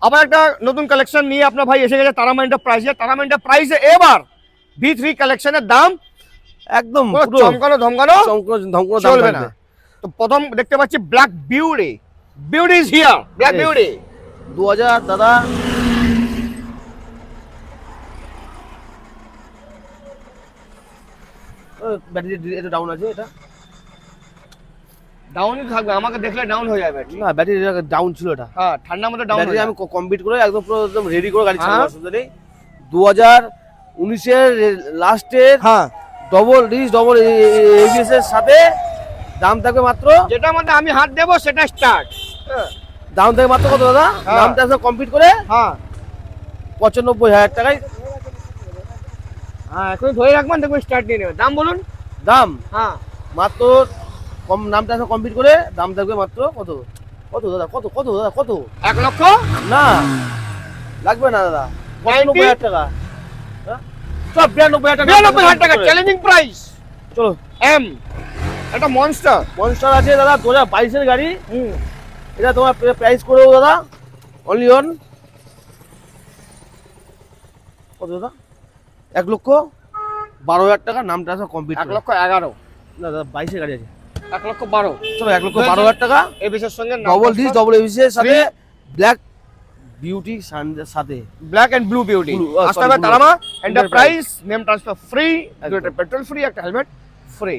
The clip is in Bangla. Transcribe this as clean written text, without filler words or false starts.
আবার একটা নতুন কালেকশন নিয়ে আপনার ভাই এসে গেছে তারামা এন্টারপ্রাইজে। তারামা এন্টারপ্রাইজে এবার V3 কালেকশনের দাম একদম পুরো পুরো চমকানো ধমকানো ধমকানো দাম চলবে না। থাকবে। তো প্রথম দেখতে পাচ্ছি black beauty, beauty is here, black Yes. Beauty 2000 দাদা, ব্যাটারি একটু ডাউন আছে এটা। ডাউনই থাকবে, আমাকে দেখলে ডাউন হয়ে যাবে। না ব্যাটারি ডাউন ছিল এটা। হ্যাঁ ঠান্ডার মধ্যে ডাউন ব্যাটারি হয়ে আমি যাবে। কমপ্লিট করে একদম পুরো একদম রেডি করে গাড়ি হ্যাঁ। চালাবো, অসুবিধা নেই। 2019 এর লাস্টের হ্যাঁ ডবল ডিস ডবল এবিএস এর সাথে দাম থাকবে মাত্র, যেটার মধ্যে আমি হাত দেবো সেটা স্টার্ট। দাম থাকবে মাত্র কত দাদা? হ্যাঁ। দামটা সব কমপ্লিট করে হ্যাঁ 95,000 টাকায় হ্যাঁ এখন ধরে রাখবেন, দেখবেন স্টার্ট নিয়ে নেবে। দাম বলুন। দাম হ্যাঁ মাত্র কম, নামটা সব কমপ্লিট করে দাম থাকবে মাত্র কত কত দাদা, কত কত দাদা, কত? 1 লক্ষ না লাগবে না দাদা, 90,000 95,000 টাকা। হ্যাঁ? চল 92,000 টাকা, 92,000 টাকা চ্যালেঞ্জিং প্রাইস। চলো। এম এটা মনস্টার। মনস্টার আছে দাদা 2022 এর গাড়ি, হুম এটা তোমার প্রাইস করে দেবো দাদা অনলি অন কত দাদা, 1,12,000 টাকা, নামটা সব কমপ্লিট। 1,11,000। না দাদা 22 এর গাড়ি আছে, 1,12,000 চলো 1,12,000 টাকা। এই বিষয়ের সঙ্গে ডবল ডিস ডবল এবিসি এর সাথে ব্ল্যাক বিউটি সাথে black and blue beauty. Blue, আসতে sorry, হবে blue. Tarama enterprise, Enterprise. Name transfer free, একদম। পেট্রোল ফ্রি, একটা হেলমেট ফ্রি।